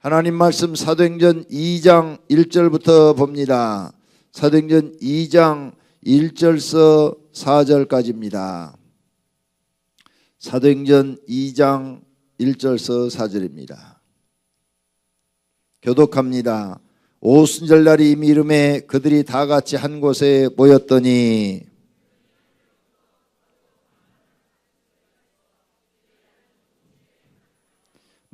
하나님 말씀 사도행전 2장 1절부터 봅니다. 사도행전 2장 1절서 4절까지입니다. 사도행전 2장 1절서 4절입니다. 교독합니다. 오순절날이 이미 이름에 그들이 다 같이 한 곳에 모였더니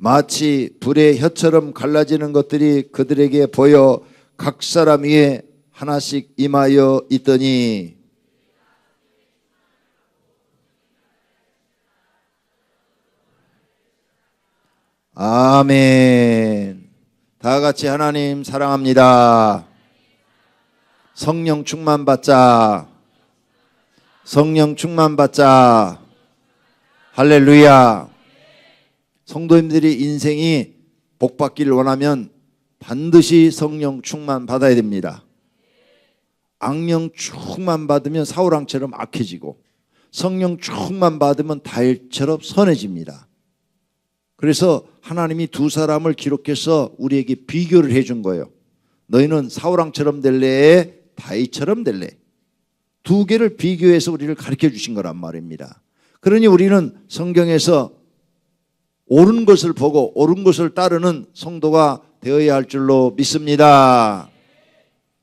마치 불의 혀처럼 갈라지는 것들이 그들에게 보여 각 사람 위에 하나씩 임하여 있더니 아멘. 다 같이 하나님 사랑합니다. 성령 충만 받자. 성령 충만 받자. 할렐루야. 성도님들이 인생이 복받기를 원하면 반드시 성령 충만 받아야 됩니다. 악령 충만 받으면 사울왕처럼 악해지고 성령 충만 받으면 다윗처럼 선해집니다. 그래서 하나님이 두 사람을 기록해서 우리에게 비교를 해준 거예요. 너희는 사울왕처럼 될래? 다윗처럼 될래? 두 개를 비교해서 우리를 가르쳐 주신 거란 말입니다. 그러니 우리는 성경에서 옳은 것을 보고 옳은 것을 따르는 성도가 되어야 할 줄로 믿습니다.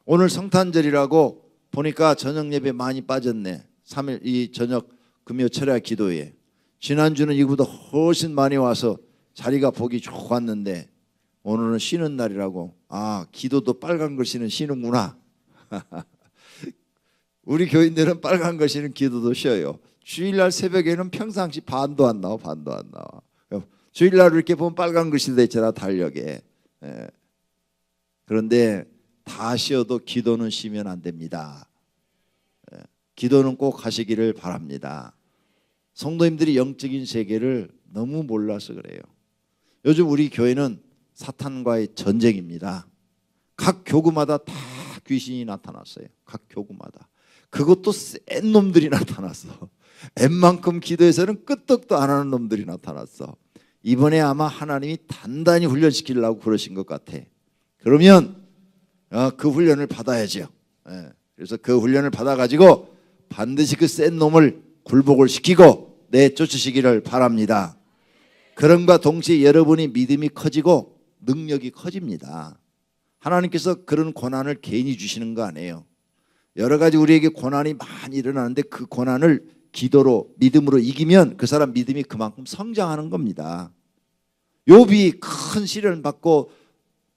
오늘 성탄절이라고 보니까 저녁 예배 많이 빠졌네. 3일 이 저녁 금요 철야 기도에 지난주는 이거보다 훨씬 많이 와서 자리가 보기 좋았는데 오늘은 쉬는 날이라고. 아, 기도도 빨간 글씨는 쉬는구나. 우리 교인들은 빨간 글씨는 기도도 쉬어요. 주일날 새벽에는 평상시 반도 안 나와. 주일날 이렇게 보면 빨간 글씨도 있잖아, 달력에. 그런데 다 쉬어도 기도는 쉬면 안 됩니다. 기도는 꼭 하시기를 바랍니다. 성도님들이 영적인 세계를 너무 몰라서 그래요. 요즘 우리 교회는 사탄과의 전쟁입니다. 각 교구마다 다 귀신이 나타났어요. 각 교구마다. 그것도 센 놈들이 나타났어. 웬만큼 기도해서는 끄떡도 안 하는 놈들이 나타났어. 이번에 아마 하나님이 단단히 훈련시키려고 그러신 것 같아. 그러면 그 훈련을 받아야죠. 그래서 그 훈련을 받아가지고 반드시 그 센 놈을 굴복을 시키고 내쫓으시기를 바랍니다. 그럼과 동시에 여러분이 믿음이 커지고 능력이 커집니다. 하나님께서 그런 고난을 괜히 주시는 거 아니에요. 여러 가지 우리에게 고난이 많이 일어나는데 그 고난을 기도로 믿음으로 이기면 그 사람 믿음이 그만큼 성장하는 겁니다. 욥이 큰 시련을 받고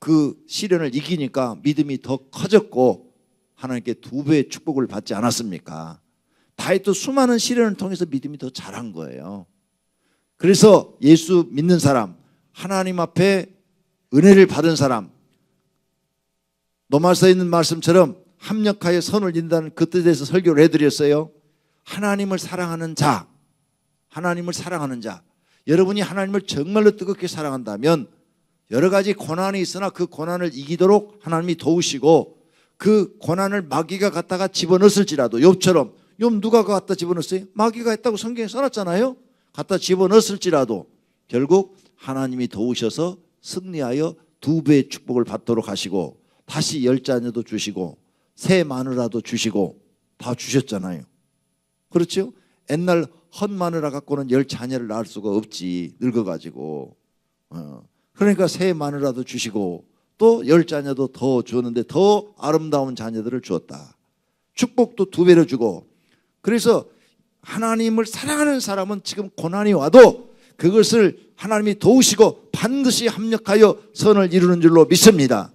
그 시련을 이기니까 믿음이 더 커졌고 하나님께 2배의 축복을 받지 않았습니까? 다윗도 수많은 시련을 통해서 믿음이 더 자란 거예요. 그래서 예수 믿는 사람, 하나님 앞에 은혜를 받은 사람, 로마서에 있는 말씀처럼 합력하여 선을 인다는 그 뜻에 대해서 설교를 해드렸어요. 하나님을 사랑하는 자, 하나님을 사랑하는 자. 여러분이 하나님을 정말로 뜨겁게 사랑한다면 여러 가지 고난이 있으나 그 고난을 이기도록 하나님이 도우시고 그 고난을 마귀가 갖다가 집어넣었을지라도 욥처럼 욥 누가 갖다 집어넣었어요? 마귀가 했다고 성경에 써놨잖아요. 갖다 집어넣었을지라도 결국 하나님이 도우셔서 승리하여 2배의 축복을 받도록 하시고 다시 10자녀도 주시고 새 마누라도 주시고 다 주셨잖아요. 그렇죠? 옛날 헛 마누라 갖고는 10자녀를 낳을 수가 없지. 늙어가지고. 그러니까 새 마누라도 주시고 또 10자녀도 더 주었는데 더 아름다운 자녀들을 주었다. 축복도 2배로 주고. 그래서 하나님을 사랑하는 사람은 지금 고난이 와도 그것을 하나님이 도우시고 반드시 합력하여 선을 이루는 줄로 믿습니다.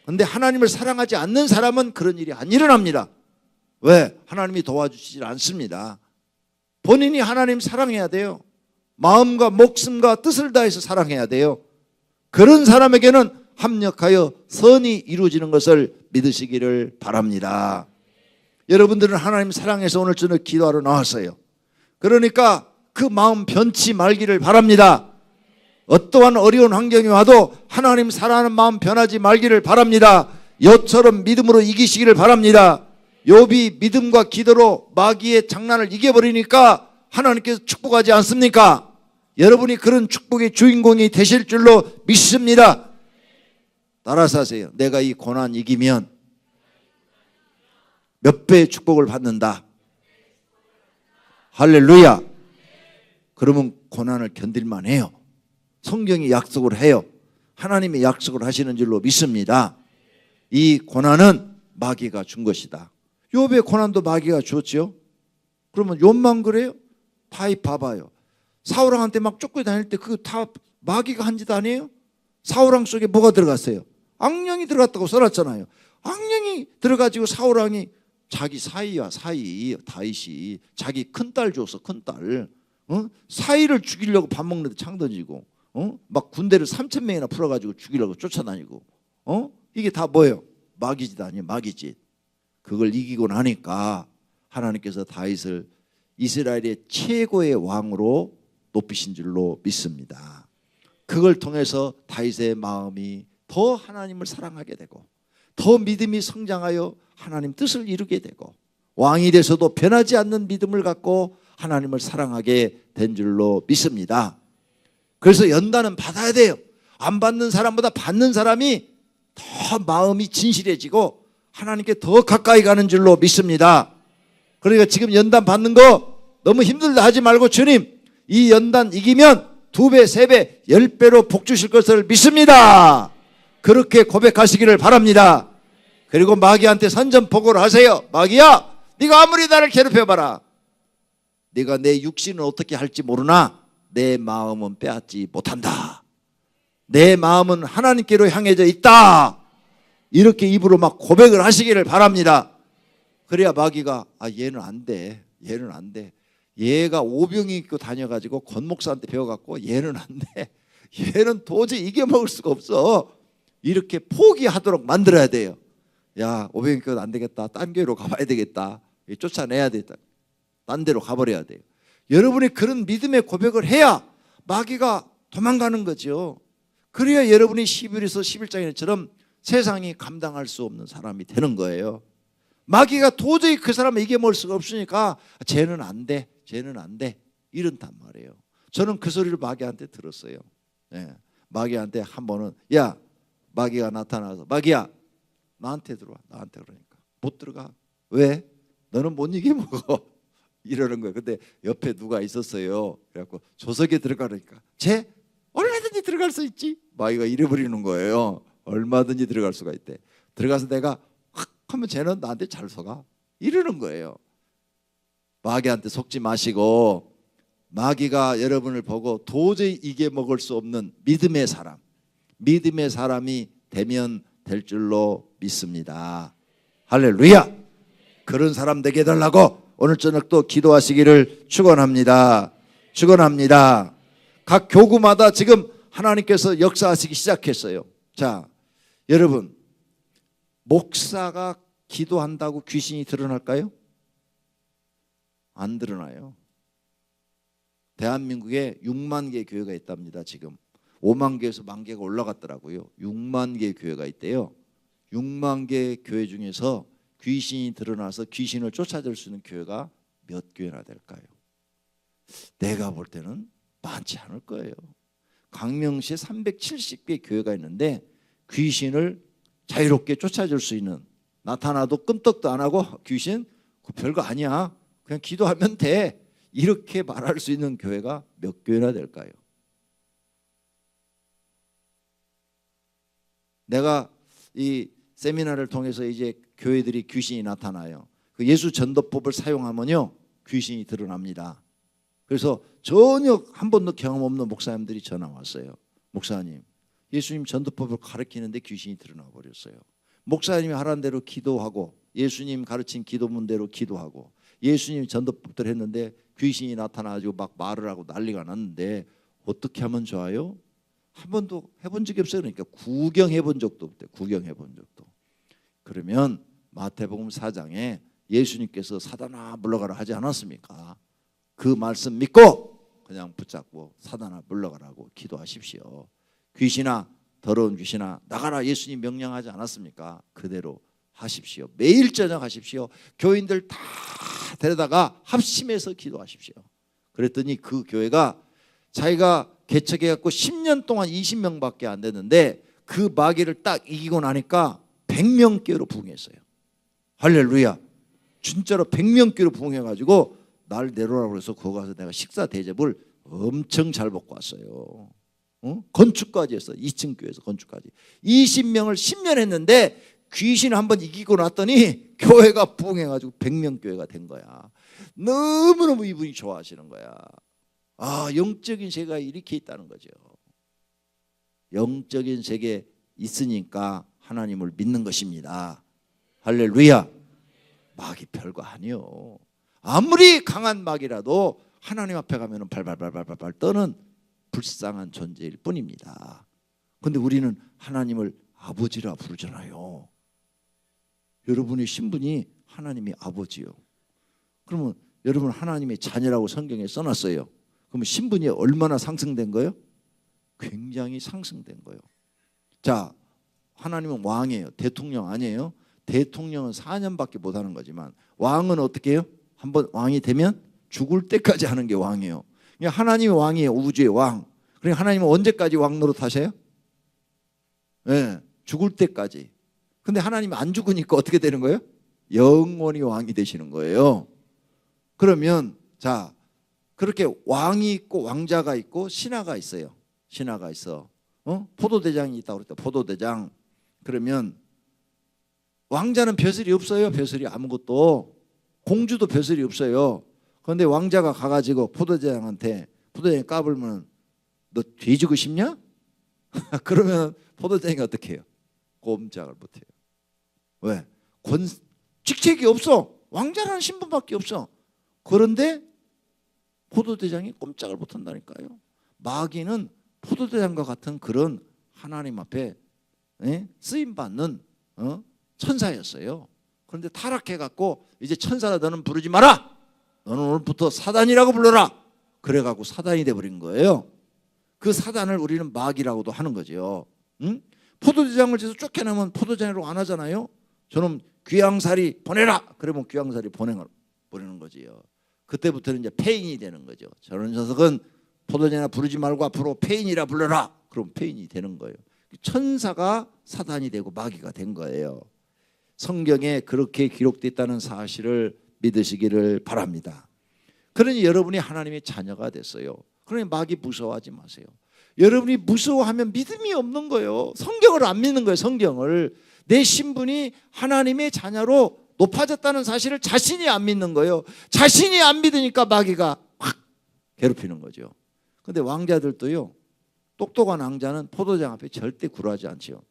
그런데 하나님을 사랑하지 않는 사람은 그런 일이 안 일어납니다. 왜? 하나님이 도와주시지 않습니다. 본인이 하나님 사랑해야 돼요. 마음과 목숨과 뜻을 다해서 사랑해야 돼요. 그런 사람에게는 합력하여 선이 이루어지는 것을 믿으시기를 바랍니다. 여러분들은 하나님 사랑해서 오늘 저녁 기도하러 나왔어요. 그러니까 그 마음 변치 말기를 바랍니다. 어떠한 어려운 환경이 와도 하나님 사랑하는 마음 변하지 말기를 바랍니다. 욥처럼 믿음으로 이기시기를 바랍니다. 욥이 믿음과 기도로 마귀의 장난을 이겨버리니까 하나님께서 축복하지 않습니까? 여러분이 그런 축복의 주인공이 되실 줄로 믿습니다. 따라서 하세요. 내가 이 고난 이기면 몇 배의 축복을 받는다. 할렐루야. 그러면 고난을 견딜만 해요. 성경이 약속을 해요. 하나님이 약속을 하시는 줄로 믿습니다. 이 고난은 마귀가 준 것이다. 욥의 고난도 마귀가 줬죠. 그러면 욥만 그래요? 다 봐봐요. 사울왕한테 막 쫓고 다닐 때 그거 다 마귀가 한 짓 아니에요? 사울왕 속에 뭐가 들어갔어요? 악령이 들어갔다고 써놨잖아요. 악령이 들어가지고 사울왕이 자기 사이야, 사이 다윗이 자기 큰딸 줬어. 큰딸 사이를 죽이려고 밥 먹는데 창 던지고 막 군대를 3,000명이나 풀어가지고 죽이려고 쫓아다니고 이게 다 뭐예요? 마귀짓 아니에요? 마귀짓. 그걸 이기고 나니까 하나님께서 다윗을 이스라엘의 최고의 왕으로 높이신 줄로 믿습니다. 그걸 통해서 다윗의 마음이 더 하나님을 사랑하게 되고 더 믿음이 성장하여 하나님 뜻을 이루게 되고 왕이 돼서도 변하지 않는 믿음을 갖고 하나님을 사랑하게 된 줄로 믿습니다. 그래서 연단은 받아야 돼요. 안 받는 사람보다 받는 사람이 더 마음이 진실해지고 하나님께 더 가까이 가는 줄로 믿습니다. 그러니까 지금 연단 받는 거 너무 힘들다 하지 말고 주님 이 연단 이기면 2배, 3배, 10배로 복 주실 것을 믿습니다. 그렇게 고백하시기를 바랍니다. 그리고 마귀한테 선전포고를 하세요. 마귀야, 네가 아무리 나를 괴롭혀봐라. 네가 내 육신을 어떻게 할지 모르나 내 마음은 빼앗지 못한다. 내 마음은 하나님께로 향해져 있다. 이렇게 입으로 막 고백을 하시기를 바랍니다. 그래야 마귀가 얘는 안 돼. 얘는 안 돼. 얘가 오병이 입고 다녀가지고 권 목사한테 배워갖고 얘는 안 돼. 얘는 도저히 이겨먹을 수가 없어. 이렇게 포기하도록 만들어야 돼요. 야, 오병이 입고 안 되겠다. 딴 교회로 가봐야 되겠다. 쫓아내야 되겠다. 딴 데로 가버려야 돼요. 여러분이 그런 믿음의 고백을 해야 마귀가 도망가는 거죠. 그래야 여러분이 11에서 11장처럼 세상이 감당할 수 없는 사람이 되는 거예요. 마귀가 도저히 그 사람을 이겨먹을 수가 없으니까 쟤는 안 돼. 쟤는 안 돼. 이런단 말이에요. 저는 그 소리를 마귀한테 들었어요. 네. 마귀한테 한 번은 야, 마귀가 나타나서 마귀야 나한테 들어와. 나한테 그러니까 못 들어가. 왜? 너는 못 이겨먹어. 이러는 거예요. 근데 옆에 누가 있었어요. 그래갖고 조석에 들어가니까 쟤 얼마든지 들어갈 수 있지. 마귀가 이래버리는 거예요. 얼마든지 들어갈 수가 있대. 들어가서 내가 확 하면 쟤는 나한테 잘 속아. 이러는 거예요. 마귀한테 속지 마시고 마귀가 여러분을 보고 도저히 이겨먹을 수 없는 믿음의 사람, 믿음의 사람이 되면 될 줄로 믿습니다. 할렐루야. 그런 사람 되게 해달라고 오늘 저녁도 기도하시기를 축원합니다. 축원합니다. 각 교구마다 지금 하나님께서 역사하시기 시작했어요. 자, 여러분 목사가 기도한다고 귀신이 드러날까요? 안 드러나요. 대한민국에 6만 개 교회가 있답니다. 지금 5만 개에서 1만 개가 올라갔더라고요. 6만 개 교회가 있대요. 6만 개 교회 중에서 귀신이 드러나서 귀신을 쫓아낼 수 있는 교회가 몇 교회나 될까요? 내가 볼 때는 많지 않을 거예요. 광명시에 370개 교회가 있는데 귀신을 자유롭게 쫓아줄 수 있는, 나타나도 끔떡도 안 하고 귀신 그 별거 아니야, 그냥 기도하면 돼, 이렇게 말할 수 있는 교회가 몇 교회나 될까요? 내가 이 세미나를 통해서 이제 교회들이 귀신이 나타나요. 그 예수 전도법을 사용하면요 귀신이 드러납니다. 그래서 전혀 한 번도 경험 없는 목사님들이 전화 왔어요. 목사님, 예수님 전도법을 가르치는데 귀신이 드러나 버렸어요. 목사님이 하라는 대로 기도하고 예수님 가르친 기도문대로 기도하고 예수님 전도법들 했는데 귀신이 나타나가지고 막 말을 하고 난리가 났는데 어떻게 하면 좋아요? 한 번도 해본 적이 없어요. 그러니까 구경해 본 적도 없대요. 구경해 본 적도. 그러면 마태복음 4장에 예수님께서 사단아 물러가라 하지 않았습니까? 그 말씀 믿고 그냥 붙잡고 사단아 물러가라고 기도하십시오. 귀신아, 더러운 귀신아 나가라 예수님 명령하지 않았습니까? 그대로 하십시오. 매일 저녁 하십시오. 교인들 다 데려다가 합심해서 기도하십시오. 그랬더니 그 교회가 자기가 개척해갖고 10년 동안 20명밖에 안 됐는데 그 마귀를 딱 이기고 나니까 100명께로 부흥했어요. 할렐루야. 진짜로 100명께로 부흥해가지고 날 내려오라고 해서 거기 가서 내가 식사 대접을 엄청 잘 먹고 왔어요. 건축까지 했어. 2층 교회에서 건축까지 20명을 10년 했는데 귀신 한번 이기고 났더니 교회가 부흥해가지고 100명 교회가 된 거야. 너무너무 이분이 좋아하시는 거야. 아, 영적인 세계가 이렇게 있다는 거죠. 영적인 세계에 있으니까 하나님을 믿는 것입니다. 할렐루야. 마귀 별거 아니요. 아무리 강한 마귀라도 하나님 앞에 가면 발발발발발 떠는 불쌍한 존재일 뿐입니다. 그런데 우리는 하나님을 아버지라 부르잖아요. 여러분의 신분이 하나님이 아버지요. 그러면 여러분 하나님의 자녀라고 성경에 써놨어요. 그러면 신분이 얼마나 상승된 거예요? 굉장히 상승된 거예요. 자, 하나님은 왕이에요. 대통령 아니에요. 대통령은 4년밖에 못하는 거지만 왕은 어떻게 해요? 한번 왕이 되면 죽을 때까지 하는 게 왕이에요. 하나님이 왕이에요. 우주의 왕. 그러니까 하나님은 언제까지 왕 노릇하세요? 네, 죽을 때까지. 근데 하나님이 안 죽으니까 어떻게 되는 거예요? 영원히 왕이 되시는 거예요. 그러면 자, 그렇게 왕이 있고 왕자가 있고 신하가 있어요. 신하가 있어. 포도대장이 있다고 그랬다. 포도대장. 그러면 왕자는 벼슬이 없어요. 벼슬이 아무것도. 공주도 벼슬이 없어요. 그런데 왕자가 가가지고 포도대장한테 포도대장이 까불면 너 뒤지고 싶냐? 그러면 포도대장이 어떻게 해요? 꼼짝을 못해요. 왜? 직책이 없어. 왕자라는 신분밖에 없어. 그런데 포도대장이 꼼짝을 못한다니까요. 마귀는 포도대장과 같은 그런 하나님 앞에 쓰임받는 천사였어요. 그런데 타락해갖고 이제 천사라 너는 부르지 마라. 너는 오늘부터 사단이라고 불러라. 그래갖고 사단이 돼버린 거예요. 그 사단을 우리는 마귀라고도 하는 거죠. 포도대장을 해서 쫓겨나면 포도대장으로 안 하잖아요. 저는 귀양살이 보내라. 그러면 귀양살이 보내는 거지요. 그때부터는 이제 폐인이 되는 거죠. 저런 녀석은 포도대장이나 부르지 말고 앞으로 폐인이라 불러라. 그럼 폐인이 되는 거예요. 천사가 사단이 되고 마귀가 된 거예요. 성경에 그렇게 기록되어 있다는 사실을 믿으시기를 바랍니다. 그러니 여러분이 하나님의 자녀가 됐어요. 그러니 마귀 무서워하지 마세요. 여러분이 무서워하면 믿음이 없는 거예요. 성경을 안 믿는 거예요. 성경을. 내 신분이 하나님의 자녀로 높아졌다는 사실을 자신이 안 믿는 거예요. 자신이 안 믿으니까 마귀가 확 괴롭히는 거죠. 그런데 왕자들도요, 똑똑한 왕자는 포도장 앞에 절대 굴하지 않죠.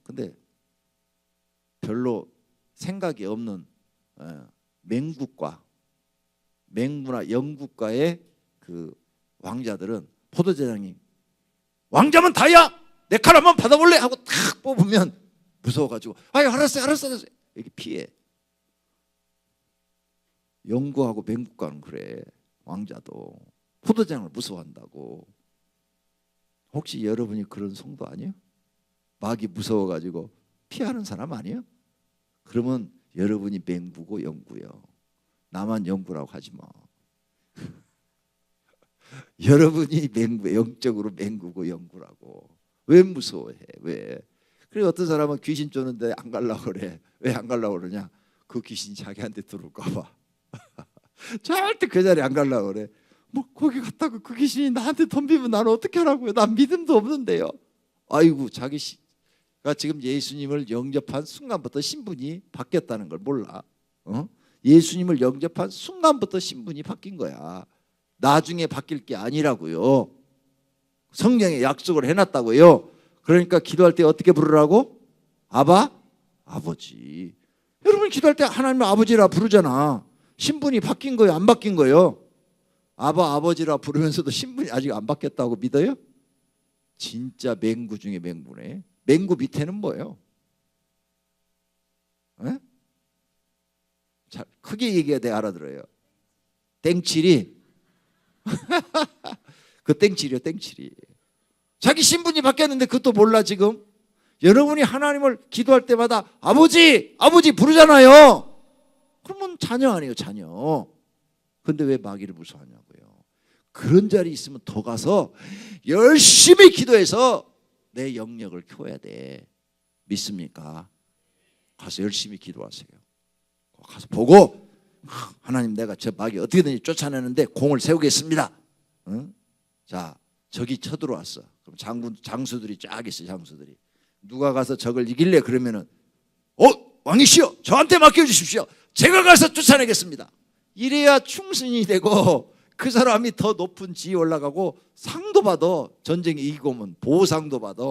근데 별로 생각이 없는 맹구나 영국가의 그 왕자들은 포도대장이 왕자면 다야! 내 칼 한번 받아볼래? 하고 탁 뽑으면 무서워가지고 아유 알았어요. 이렇게 피해. 영구하고 맹국가는 그래. 왕자도 포도장을 무서워한다고. 혹시 여러분이 그런 성도 아니에요? 마귀 무서워가지고 피하는 사람 아니에요? 그러면 여러분이 맹구고 영구요. 나만 영구라고 하지 마. 여러분이 영적으로 맹구고 영구라고. 왜 무서워해? 왜? 그리고 어떤 사람은 귀신 쫓는데 안 가려고 그래. 왜 안 가려고 그러냐? 그 귀신이 자기한테 들어올까 봐. 절대 그 자리에 안 가려고 그래. 뭐 거기 갔다고 그 귀신이 나한테 덤비면 나는 어떻게 하라고요? 난 믿음도 없는데요. 아이고, 자기가 지금 예수님을 영접한 순간부터 신분이 바뀌었다는 걸 몰라. 예수님을 영접한 순간부터 신분이 바뀐 거야. 나중에 바뀔 게 아니라고요. 성경에 약속을 해놨다고요. 그러니까 기도할 때 어떻게 부르라고? 아바, 아버지. 여러분 기도할 때 하나님 아버지라 부르잖아. 신분이 바뀐 거예요? 안 바뀐 거예요? 아바, 아버지라 부르면서도 신분이 아직 안 바뀌었다고 믿어요? 진짜 맹구 중에 맹구네. 맹구 밑에는 뭐예요? 에? 자, 크게 얘기해야 돼. 알아들어요. 땡칠이. 그 땡칠이요, 땡칠이. 자기 신분이 바뀌었는데 그것도 몰라 지금. 여러분이 하나님을 기도할 때마다 아버지, 아버지 부르잖아요. 그러면 자녀 아니에요, 자녀. 근데 왜 마귀를 무서워하냐고요. 그런 자리 있으면 더 가서 열심히 기도해서 내 영역을 키워야 돼. 믿습니까? 가서 열심히 기도하세요. 가서 보고 하나님 내가 저 마귀 어떻게든지 쫓아내는데 공을 세우겠습니다. 응? 자, 적이 쳐들어왔어. 그럼 장수들이 쫙 있어요. 장수들이 누가 가서 적을 이길래 그러면은 왕이시여 저한테 맡겨주십시오. 제가 가서 쫓아내겠습니다. 이래야 충신이 되고 그 사람이 더 높은 지위에 올라가고 상도 받아. 전쟁에 이기고 오면 보상도 받아.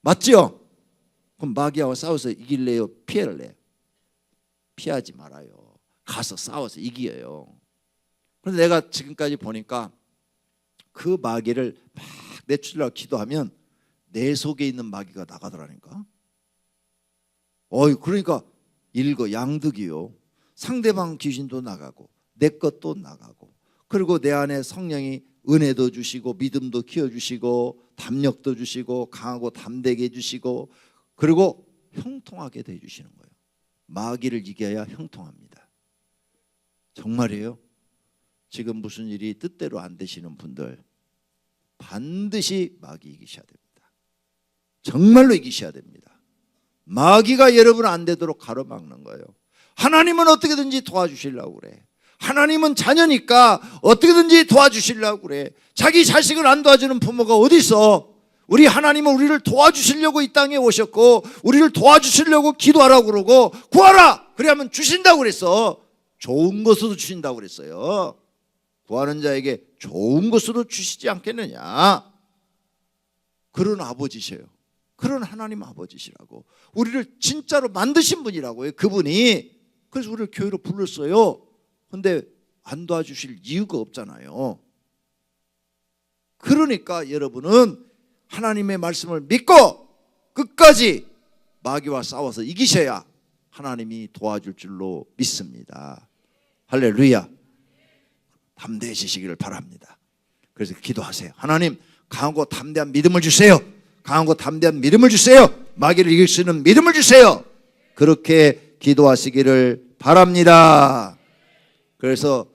맞죠? 그럼 마귀와 싸워서 이길래요? 피해를래요? 피하지 말아요. 가서 싸워서 이겨요. 그런데 내가 지금까지 보니까 그 마귀를 막 내추려고 기도하면 내 속에 있는 마귀가 나가더라니까. 그러니까 일거양득이요. 상대방 귀신도 나가고 내 것도 나가고, 그리고 내 안에 성령이 은혜도 주시고 믿음도 키워주시고 담력도 주시고 강하고 담대게 해주시고, 그리고 형통하게 해주시는 거예요. 마귀를 이겨야 형통합니다. 정말이에요. 지금 무슨 일이 뜻대로 안 되시는 분들 반드시 마귀 이기셔야 됩니다. 정말로 이기셔야 됩니다. 마귀가 여러분 안 되도록 가로막는 거예요. 하나님은 어떻게든지 도와주시려고 그래. 하나님은 자녀니까 어떻게든지 도와주시려고 그래. 자기 자식을 안 도와주는 부모가 어디 있어? 우리 하나님은 우리를 도와주시려고 이 땅에 오셨고 우리를 도와주시려고 기도하라고 그러고 구하라! 그래야만 주신다고 그랬어. 좋은 것으로 주신다고 그랬어요. 구하는 자에게 좋은 것으로 주시지 않겠느냐. 그런 아버지셔요. 그런 하나님 아버지시라고. 우리를 진짜로 만드신 분이라고요. 그분이. 그래서 우리를 교회로 불렀어요. 근데 안 도와주실 이유가 없잖아요. 그러니까 여러분은 하나님의 말씀을 믿고 끝까지 마귀와 싸워서 이기셔야 하나님이 도와줄 줄로 믿습니다. 할렐루야. 담대해지시기를 바랍니다. 그래서 기도하세요. 하나님, 강하고 담대한 믿음을 주세요. 강하고 담대한 믿음을 주세요. 마귀를 이길 수 있는 믿음을 주세요. 그렇게 기도하시기를 바랍니다. 그래서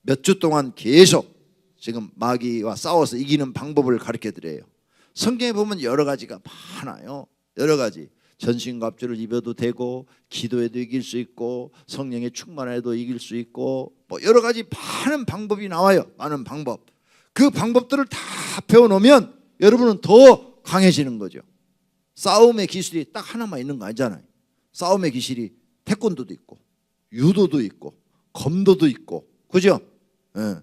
몇 주 동안 계속 지금 마귀와 싸워서 이기는 방법을 가르쳐 드려요. 성경에 보면 여러 가지가 많아요. 여러 가지. 전신갑주를 입어도 되고 기도해도 이길 수 있고 성령의 충만해도 이길 수 있고 뭐 여러 가지 많은 방법이 나와요. 많은 방법. 그 방법들을 다 배워놓으면 여러분은 더 강해지는 거죠. 싸움의 기술이 딱 하나만 있는 거 아니잖아요. 싸움의 기술이 태권도도 있고 유도도 있고 검도도 있고, 그죠? 예.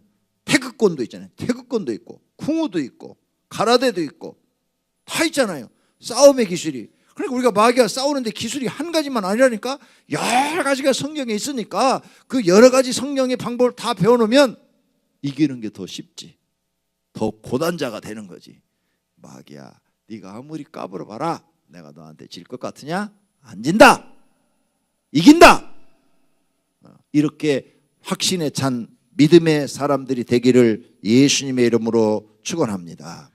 태극권도 있잖아요. 태극권도 있고 쿵우도 있고 가라데도 있고 다 있잖아요. 싸움의 기술이. 그러니까 우리가 마귀와 싸우는데 기술이 한 가지만 아니라니까. 여러 가지가 성경에 있으니까 그 여러 가지 성경의 방법을 다 배워놓으면 이기는 게 더 쉽지. 더 고단자가 되는 거지. 마귀야, 네가 아무리 까불어봐라. 내가 너한테 질 것 같으냐? 안 진다. 이긴다. 이렇게 확신에 찬 믿음의 사람들이 되기를 예수님의 이름으로 축원합니다.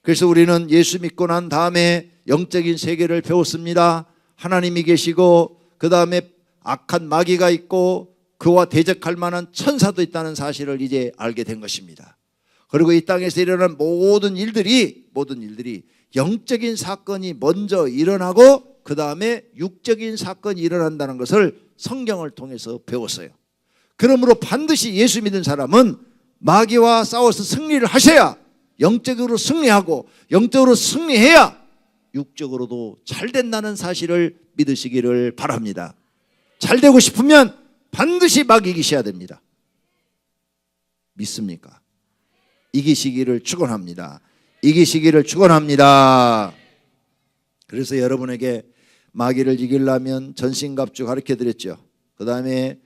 그래서 우리는 예수 믿고 난 다음에 영적인 세계를 배웠습니다. 하나님이 계시고 그 다음에 악한 마귀가 있고 그와 대적할 만한 천사도 있다는 사실을 이제 알게 된 것입니다. 그리고 이 땅에서 일어난 모든 일들이 영적인 사건이 먼저 일어나고 그 다음에 육적인 사건이 일어난다는 것을 성경을 통해서 배웠어요. 그러므로 반드시 예수 믿는 사람은 마귀와 싸워서 승리를 하셔야 영적으로 승리하고 영적으로 승리해야 육적으로도 잘 된다는 사실을 믿으시기를 바랍니다. 잘 되고 싶으면 반드시 마귀 이기셔야 됩니다. 믿습니까? 이기시기를 축원합니다. 이기시기를 축원합니다. 그래서 여러분에게 마귀를 이기려면 전신갑주 가르쳐 드렸죠. 그 다음에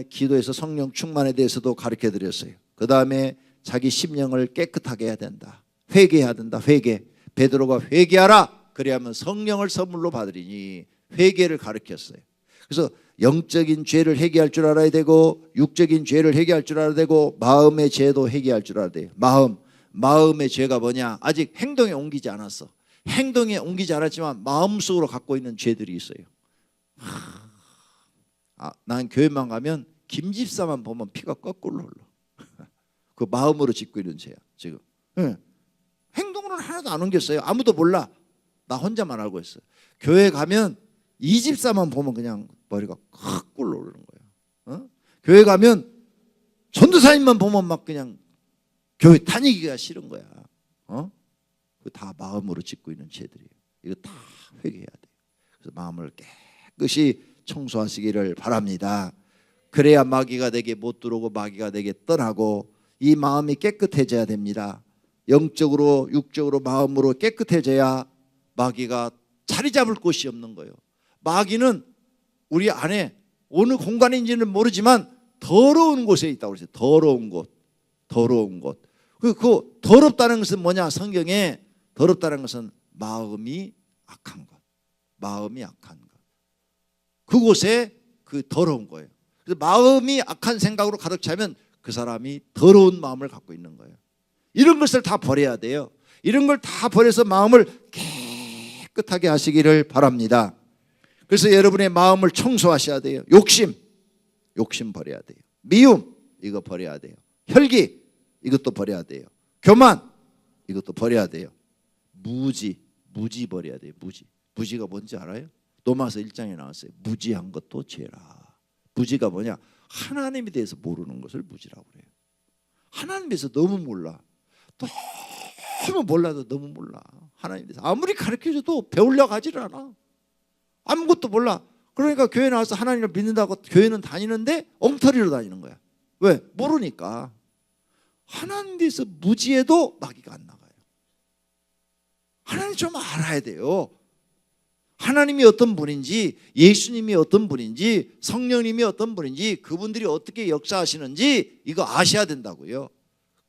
기도에서 성령 충만에 대해서도 가르쳐 드렸어요. 그 다음에 자기 심령을 깨끗하게 해야 된다. 회개해야 된다. 회개. 베드로가 회개하라. 그래야만 성령을 선물로 받으리니 회개를 가르쳤어요. 그래서 영적인 죄를 회개할 줄 알아야 되고 육적인 죄를 회개할 줄 알아야 되고 마음의 죄도 회개할 줄 알아야 돼요. 마음의 죄가 뭐냐? 아직 행동에 옮기지 않았어. 행동에 옮기지 않았지만 마음속으로 갖고 있는 죄들이 있어요. 난 교회만 가면 김집사만 보면 피가 거꾸로 흘러. 그 마음으로 짓고 있는 죄야 지금. 행동으로 손을 하나도 안 옮겼어요. 아무도 몰라. 나 혼자만 알고 있어요. 교회 가면 이 집사만 보면 그냥 머리가 확 굴러오르는 거예요. 교회 가면 전도사님만 보면 막 그냥 교회 다니기가 싫은 거야. 다 마음으로 짓고 있는 죄들이에요. 이거 다 회개해야 돼요. 그래서 마음을 깨끗이 청소하시기를 바랍니다. 그래야 마귀가 내게 못 들어오고 마귀가 내게 떠나고 이 마음이 깨끗해져야 됩니다. 영적으로 육적으로 마음으로 깨끗해져야 마귀가 자리 잡을 곳이 없는 거예요. 마귀는 우리 안에 어느 공간인지는 모르지만 더러운 곳에 있다고 그랬어요. 더러운 곳. 더러운 곳. 그 더럽다는 것은 뭐냐? 성경에 더럽다는 것은 마음이 악한 것. 마음이 악한 것. 그곳에 그 더러운 거예요. 그래서 마음이 악한 생각으로 가득 차면 그 사람이 더러운 마음을 갖고 있는 거예요. 이런 것을 다 버려야 돼요. 이런 걸 다 버려서 마음을 깨끗하게 하시기를 바랍니다. 그래서 여러분의 마음을 청소하셔야 돼요. 욕심 버려야 돼요. 미움 이거 버려야 돼요. 혈기 이것도 버려야 돼요. 교만 이것도 버려야 돼요. 무지 버려야 돼요. 무지가 뭔지 알아요? 로마서 1장에 나왔어요. 무지한 것도 죄라. 무지가 뭐냐? 하나님에 대해서 모르는 것을 무지라고 그래요. 하나님에 대해서 너무 몰라. 너무 몰라도 너무 몰라. 하나님에 대해서 아무리 가르쳐줘도 배우려고 하질 않아. 아무것도 몰라. 그러니까 교회 나와서 하나님을 믿는다고 교회는 다니는데 엉터리로 다니는 거야. 왜? 모르니까. 하나님에 대해서 무지해도 마귀가 안 나가요. 하나님 좀 알아야 돼요. 하나님이 어떤 분인지, 예수님이 어떤 분인지, 성령님이 어떤 분인지, 그분들이 어떻게 역사하시는지 이거 아셔야 된다고요.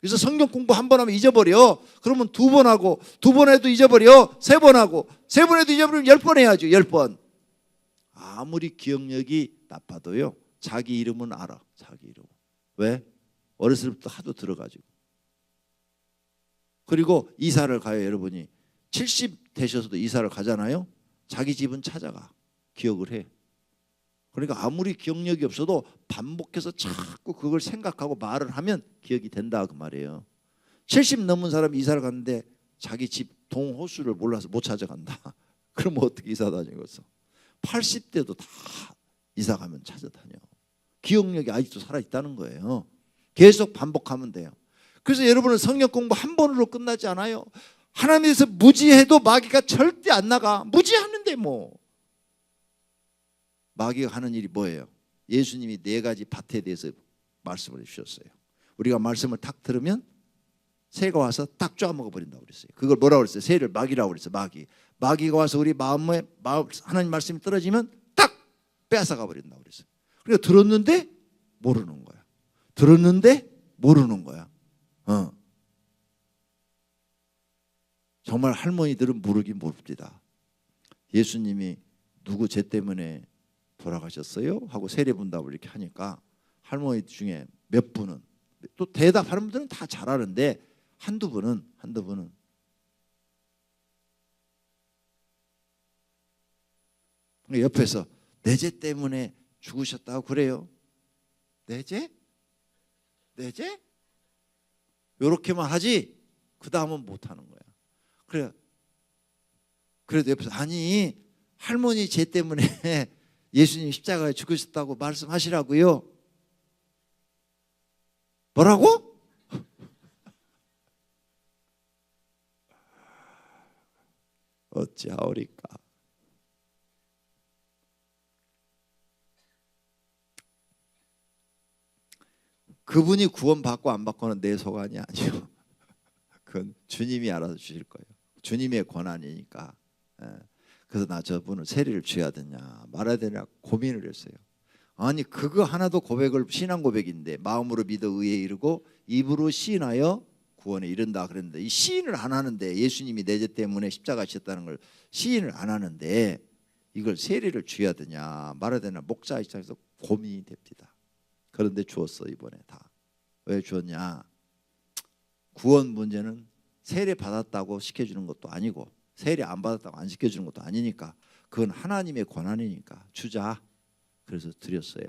그래서 성경 공부 한 번 하면 잊어버려. 그러면 2번 하고, 2번 해도 잊어버려. 3번 하고, 3번 해도 잊어버리면 10번 해야죠. 10번. 아무리 기억력이 나빠도요, 자기 이름은 알아. 자기 이름. 왜? 어렸을 때부터 하도 들어가지고. 그리고 이사를 가요. 여러분이 70 되셔서도 이사를 가잖아요. 자기 집은 찾아가. 기억을 해. 그러니까 아무리 기억력이 없어도 반복해서 자꾸 그걸 생각하고 말을 하면 기억이 된다 그 말이에요. 70 넘은 사람이 이사를 갔는데 자기 집 동호수를 몰라서 못 찾아간다. 그러면 어떻게 이사 다니겠어? 80대도 다 이사 가면 찾아다녀. 기억력이 아직도 살아있다는 거예요. 계속 반복하면 돼요. 그래서 여러분은 성경 공부 한 번으로 끝나지 않아요. 하나님에서 무지해도 마귀가 절대 안 나가. 무지하는데 뭐. 마귀가 하는 일이 뭐예요? 예수님이 4가지 밭에 대해서 말씀을 해주셨어요. 우리가 말씀을 딱 들으면 새가 와서 딱 쪼아먹어 버린다고 그랬어요. 그걸 뭐라고 그랬어요? 새를 마귀라고 그랬어요. 마귀가 와서 우리 마음에 하나님 말씀이 떨어지면 딱 빼앗아가 버린다고 그랬어요. 그러니까 들었는데 모르는 거야. 들었는데 모르는 거야. 정말 할머니들은 모르긴 모릅니다. 예수님이 누구 죄 때문에 돌아가셨어요? 하고 세례분답을 이렇게 하니까 할머니 중에 몇 분은, 또 대답하는 분들은 다 잘하는데 한두 분은 옆에서 내 죄 때문에 죽으셨다고 그래요. 내 죄? 내 죄? 요렇게만 하지 그 다음은 못하는 거야. 그래. 그래도 옆에서 아니 할머니 죄 때문에 예수님 십자가에 죽으셨다고 말씀하시라고요. 뭐라고? 어찌하오리까. 그분이 구원받고 안 받고는 내 소관이 아니요. 그건 주님이 알아서 주실 거예요. 주님의 권한이니까. 그래서 나 저분을 세례를 줘야 되냐 말아야 되냐 고민을 했어요. 아니 그거 하나도 고백을, 신앙 고백인데 마음으로 믿어 의에 이르고 입으로 시인하여 구원에 이른다 그랬는데 이 시인을 안 하는데, 예수님이 내 죄 때문에 십자가 지셨다는 걸 시인을 안 하는데 이걸 세례를 줘야 되냐 말아야 되냐 목자 입장에서 고민이 됩니다. 그런데 주었어. 이번에 다. 왜 주었냐? 구원 문제는 세례 받았다고 시켜주는 것도 아니고 세례 안 받았다고 안 시켜주는 것도 아니니까 그건 하나님의 권한이니까 주자. 그래서 드렸어요.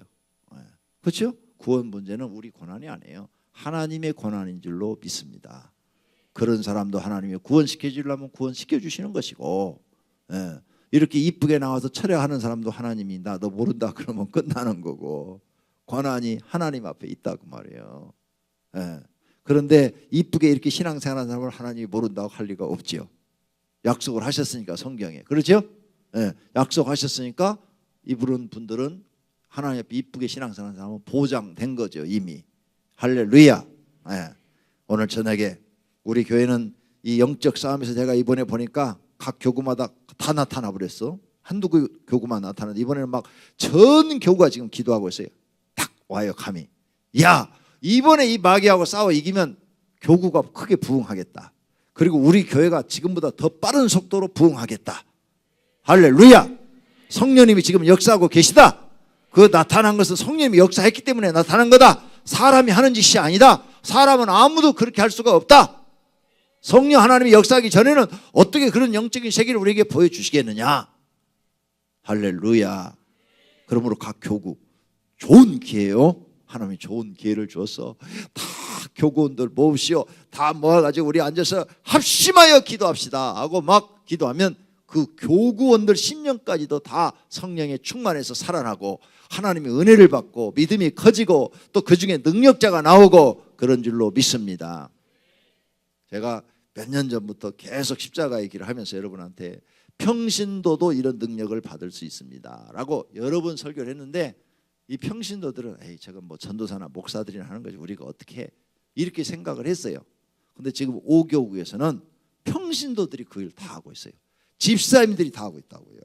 그렇죠? 구원 문제는 우리 권한이 아니에요. 하나님의 권한인 줄로 믿습니다. 그런 사람도 하나님이 구원시켜 주려면 구원시켜 주시는 것이고, 예. 이렇게 이쁘게 나와서 철회하는 사람도 하나님이 나 너 모른다 그러면 끝나는 거고, 권한이 하나님 앞에 있다고 말이에요. 예. 그런데 이쁘게 이렇게 신앙생활하는 사람을 하나님이 모른다고 할 리가 없지요. 약속을 하셨으니까 성경에. 그렇죠? 예. 약속하셨으니까 이분은 분들은 하나님 앞에 이쁘게 신앙생활하는 사람은 보장된 거죠. 이미. 할렐루야. 예. 오늘 저녁에 우리 교회는 이 영적 싸움에서 제가 이번에 보니까 각 교구마다 다 나타나 버렸어. 한두 교구만 나타나는데 이번에는 막 전 교구가 지금 기도하고 있어요. 딱 와요 감이. 야 이번에 이 마귀하고 싸워 이기면 교구가 크게 부흥하겠다. 그리고 우리 교회가 지금보다 더 빠른 속도로 부흥하겠다. 할렐루야. 성령님이 지금 역사하고 계시다. 그 나타난 것은 성령님이 역사했기 때문에 나타난 거다. 사람이 하는 짓이 아니다. 사람은 아무도 그렇게 할 수가 없다. 성령 하나님이 역사하기 전에는 어떻게 그런 영적인 세계를 우리에게 보여주시겠느냐. 할렐루야. 그러므로 각 교구 좋은 기회요. 하나님이 좋은 기회를 주었어. 다 교구원들 모으시오. 다 모아가지고 우리 앉아서 합심하여 기도합시다 하고 막 기도하면 그 교구원들 10년까지도 다 성령에 충만해서 살아나고 하나님의 은혜를 받고 믿음이 커지고 또 그 중에 능력자가 나오고 그런 줄로 믿습니다. 제가 몇 년 전부터 계속 십자가의 길을 하면서 여러분한테 평신도도 이런 능력을 받을 수 있습니다 라고 여러 번 설교를 했는데, 이 평신도들은 에이 저건 뭐 전도사나 목사들이나 하는 거지 우리가 어떻게 해 이렇게 생각을 했어요. 근데 지금 오교구에서는 평신도들이 그 일 다 하고 있어요. 집사님들이 다 하고 있다고요.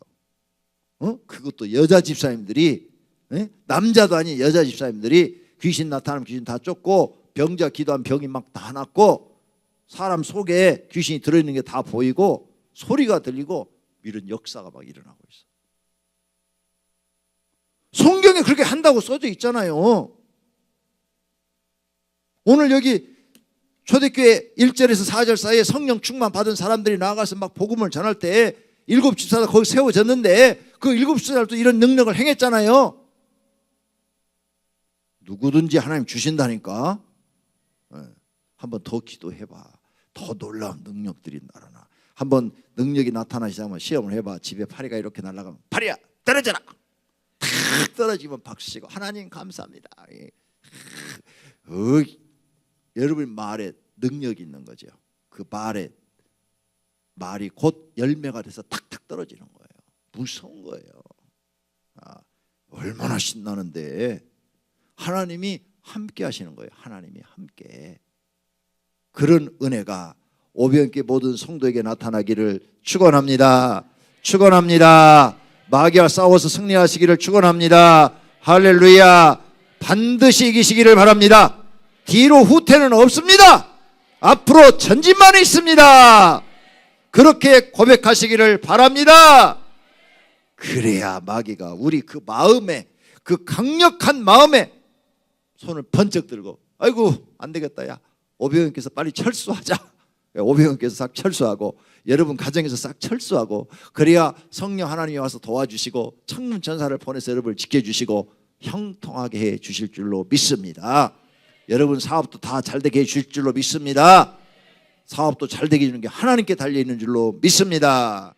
그것도 여자 집사님들이, 남자도 아닌 여자 집사님들이 귀신 나타나면 귀신 다 쫓고 병자 기도하면 병이 막 다 났고 사람 속에 귀신이 들어있는 게 다 보이고 소리가 들리고 이런 역사가 막 일어나고 있어. 성경에 그렇게 한다고 써져 있잖아요. 오늘 여기 초대교회 1절에서 4절 사이에 성령 충만 받은 사람들이 나가서 막 복음을 전할 때 7 집사가 거기 세워졌는데 그 7 집사들도 이런 능력을 행했잖아요. 누구든지 하나님 주신다니까. 한번 더 기도해봐. 더 놀라운 능력들이 나타나. 한번 능력이 나타나시자면 시험을 해봐. 집에 파리가 이렇게 날아가면 파리야 떨어져라. 탁 떨어지면 박수 치고 하나님 감사합니다. 여러분 말에 능력이 있는 거죠. 그 말이 곧 열매가 돼서 탁탁 떨어지는 거예요. 무서운 거예요. 얼마나 신나는데 하나님이 함께 하시는 거예요. 하나님이 함께. 그런 은혜가 오병이교회 모든 성도에게 나타나기를 축원합니다. 축원합니다. 마귀와 싸워서 승리하시기를 축원합니다. 할렐루야. 반드시 이기시기를 바랍니다. 뒤로 후퇴는 없습니다. 앞으로 전진만 있습니다. 그렇게 고백하시기를 바랍니다. 그래야 마귀가 우리 그 마음에, 그 강력한 마음에 손을 번쩍 들고 아이고 안 되겠다 야 오병이께서 빨리 철수하자. 오병이께서 싹 철수하고 여러분 가정에서 싹 철수하고 그래야 성령 하나님이 와서 도와주시고 천군 천사를 보내서 여러분을 지켜주시고 형통하게 해 주실 줄로 믿습니다. 여러분 사업도 다 잘되게 해 주실 줄로 믿습니다. 사업도 잘되게 해주는 게 하나님께 달려있는 줄로 믿습니다.